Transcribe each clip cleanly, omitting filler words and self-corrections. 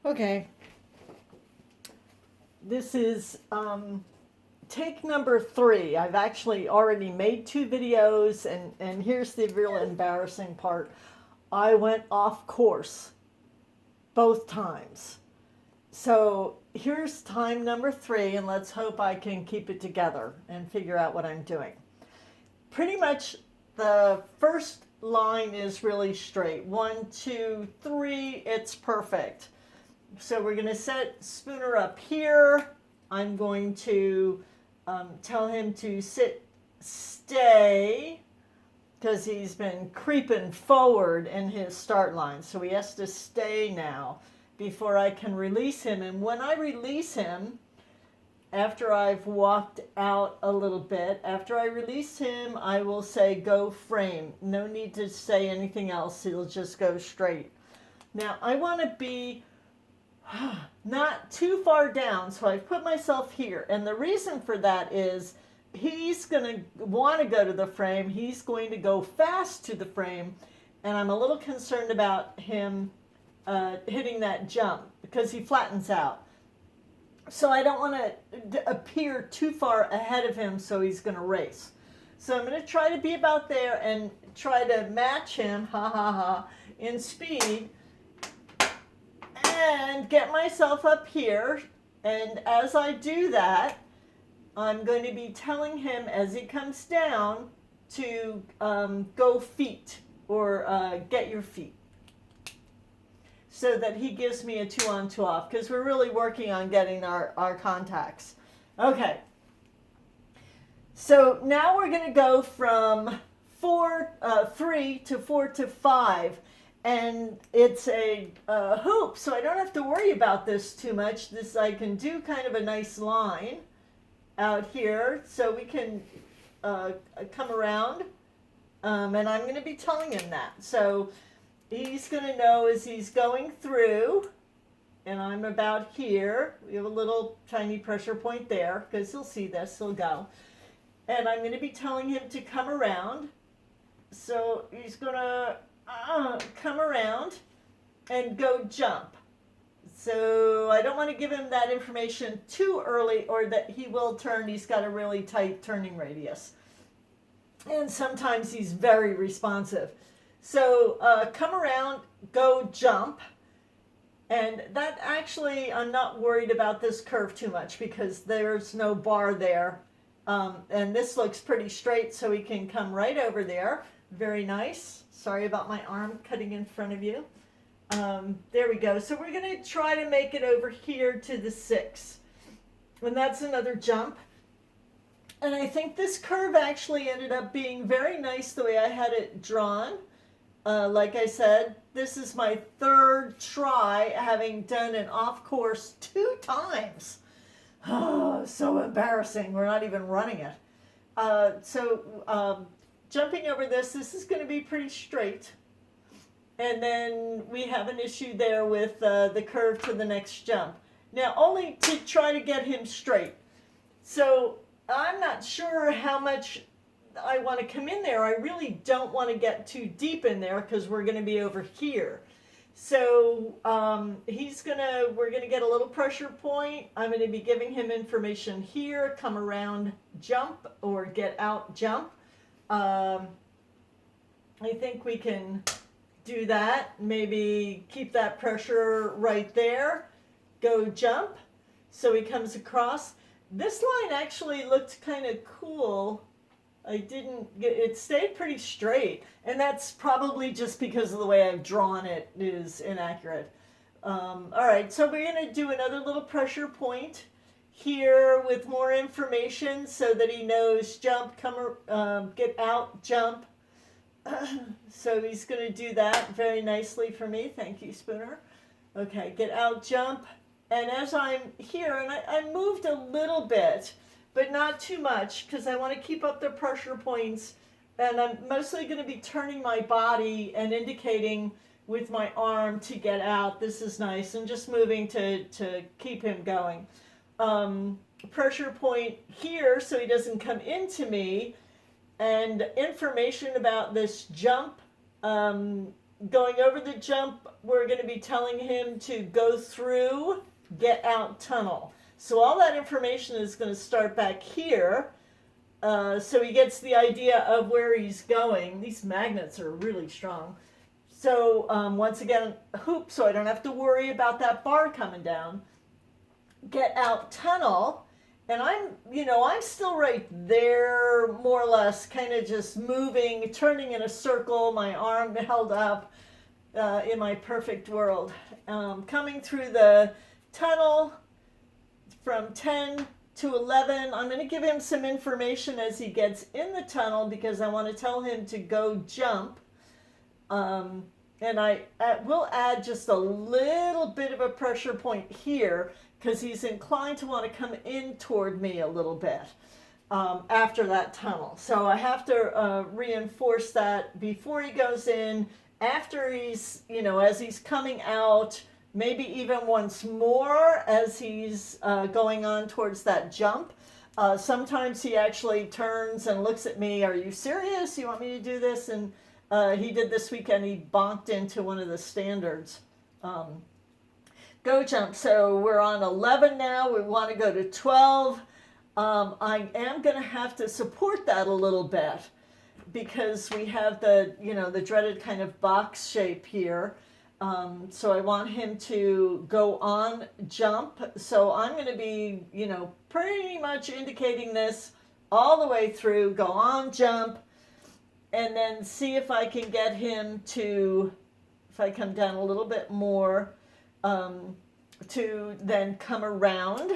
Okay, this is take number 3. I've actually already made 2 videos, and here's the real embarrassing part. I went off course both times. So here's time number 3, and let's hope I can keep it together and figure out what I'm doing. Pretty much the first line is really straight. 1, 2, 3, it's perfect. So we're going to set Spooner up here. I'm going to tell him to stay, because he's been creeping forward in his start line. So he has to stay now before I can release him. And when I release him, after I've walked out a little bit, after I release him, I will say go frame. No need to say anything else. He'll just go straight. Now I want to be not too far down, so I've put myself here. And the reason for that is he's going to want to go to the frame. He's going to go fast to the frame. And I'm a little concerned about him hitting that jump because he flattens out. So I don't want to appear too far ahead of him, so he's going to race. So I'm going to try to be about there and try to match him, in speed, and get myself up here. And as I do that, I'm going to be telling him as he comes down to go feet, or get your feet, so that he gives me a 2-on 2-off, because we're really working on getting our contacts. Okay. So now we're going to go from 3 to 4 to 5. And it's a hoop, so I don't have to worry about this too much. This I can do kind of a nice line out here, so we can come around. And I'm going to be telling him that. So he's going to know as he's going through, and I'm about here. We have a little tiny pressure point there, because he'll see this, he'll go. And I'm going to be telling him to come around. So he's going to come around and go jump. So I don't want to give him that information too early, or that he will turn. He's got a really tight turning radius. And sometimes he's very responsive. So come around, go jump. And that actually, I'm not worried about this curve too much because there's no bar there. And this looks pretty straight, so we can come right over there. Very nice. Sorry about my arm cutting in front of you. There we go. So we're going to try to make it over here to the 6. And that's another jump. And I think this curve actually ended up being very nice the way I had it drawn. Like I said, this is my 3rd try, having done an off course 2 times. Oh, so embarrassing. We're not even running it. Jumping over this is going to be pretty straight. And then we have an issue there with the curve to the next jump. Now, only to try to get him straight. So I'm not sure how much I want to come in there. I really don't want to get too deep in there because we're going to be over here. So we're going to get a little pressure point. I'm going to be giving him information here, come around, jump, or get out, jump. I think we can do that. Maybe keep that pressure right there. Go jump. So he comes across. This line actually looked kind of cool. It stayed pretty straight. And that's probably just because of the way I've drawn it is inaccurate. All right, so we're going to do another little pressure point here with more information so that he knows jump, get out, jump. So he's going to do that very nicely for me. Thank you, Spooner. Okay, get out, jump. And as I'm here, and I moved a little bit, but not too much, because I want to keep up the pressure points. And I'm mostly going to be turning my body and indicating with my arm to get out. This is nice. And just moving to keep him going. Pressure point here so he doesn't come into me. And information about this jump going over the jump, we're going to be telling him to go through get out tunnel. So all that information is going to start back here. So he gets the idea of where he's going. These magnets are really strong. So once again, hoop, so I don't have to worry about that bar coming down. Get out tunnel. And I'm still right there, more or less, kind of just moving, turning in a circle, my arm held up in my perfect world. Coming through the tunnel from 10 to 11. I'm going to give him some information as he gets in the tunnel because I want to tell him to go jump. And I will add just a little bit of a pressure point here because he's inclined to want to come in toward me a little bit after that tunnel. So I have to reinforce that before he goes in, after he's, as he's coming out, maybe even once more as he's going on towards that jump. Sometimes he actually turns and looks at me, are you serious? You want me to do this? And he did this weekend, he bonked into one of the standards. Go jump. So we're on 11 now. We want to go to 12. I am going to have to support that a little bit because we have the dreaded kind of box shape here. So I want him to go on jump. So I'm going to be, pretty much indicating this all the way through. Go on jump. And then see if I can get him to, if I come down a little bit more, to then come around,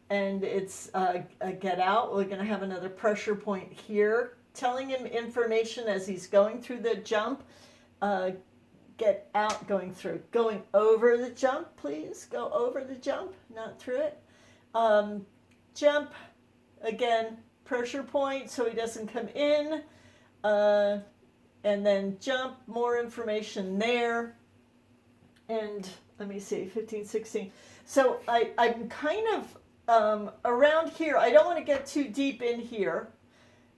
and it's a get out. We're going to have another pressure point here, telling him information as he's going through the jump. Get out, going through. Going over the jump, please. Go over the jump, not through it. Jump, again, pressure point so he doesn't come in. And then jump, more information there. And let me see, 15, 16. So I'm kind of around here. I don't want to get too deep in here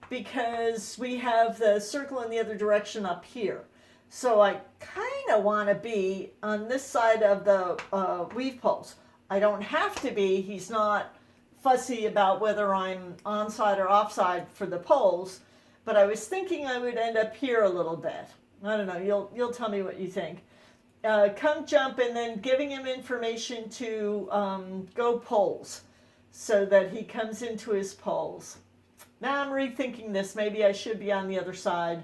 because we have the circle in the other direction up here. So I kind of want to be on this side of the weave poles. I don't have to be. He's not fussy about whether I'm onside or offside for the poles. But I was thinking I would end up here a little bit. I don't know. You'll tell me what you think. Come jump, and then giving him information to go poles so that he comes into his poles. Now I'm rethinking this. Maybe I should be on the other side.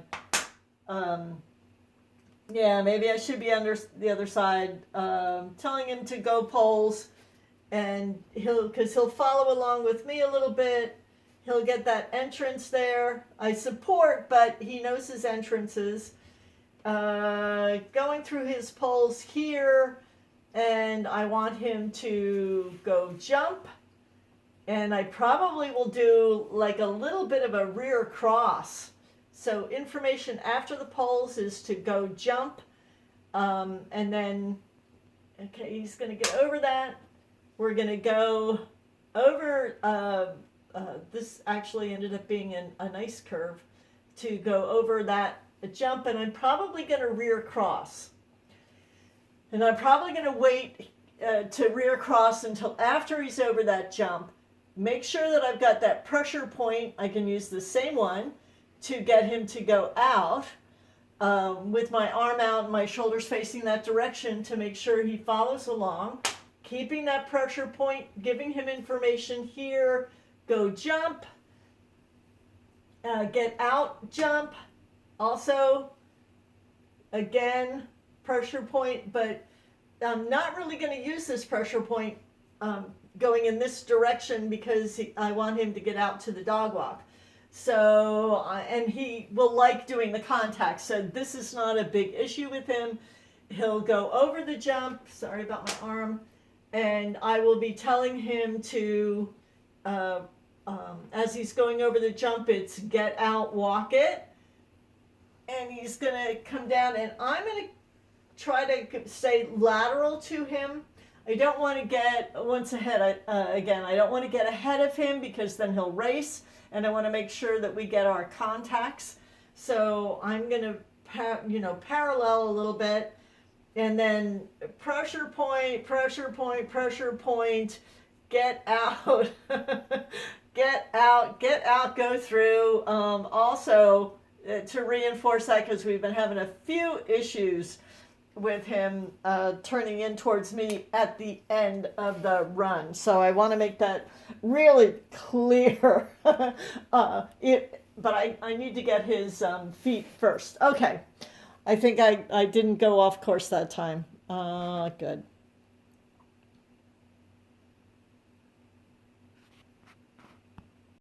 Yeah, maybe I should be under the other side, telling him to go poles, and because he'll follow along with me a little bit. He'll get that entrance there. I support, but he knows his entrances. Going through his poles here, and I want him to go jump. And I probably will do like a little bit of a rear cross. So information after the poles is to go jump. And then, okay, he's going to get over that. We're going to go over... this actually ended up being a nice curve to go over that jump, and I'm probably going to rear cross. And I'm probably going to wait to rear cross until after he's over that jump. Make sure that I've got that pressure point. I can use the same one to get him to go out with my arm out and my shoulders facing that direction to make sure he follows along. Keeping that pressure point, giving him information here. Go jump, get out, jump. Also, again, pressure point, but I'm not really going to use this pressure point going in this direction because I want him to get out to the dog walk. So, and he will like doing the contact, so this is not a big issue with him. He'll go over the jump, sorry about my arm, and I will be telling him to... as he's going over the jump, it's get out, walk it. And he's going to come down, and I'm going to try to stay lateral to him. I don't want to get once ahead. Again, I don't want to get ahead of him because then he'll race, and I want to make sure that we get our contacts. So I'm going to parallel a little bit, and then pressure point, pressure point, pressure point, get out, get out, get out, go through. Also, to reinforce that, because we've been having a few issues with him turning in towards me at the end of the run. So I want to make that really clear. But I need to get his feet first. Okay. I think I didn't go off course that time. Good.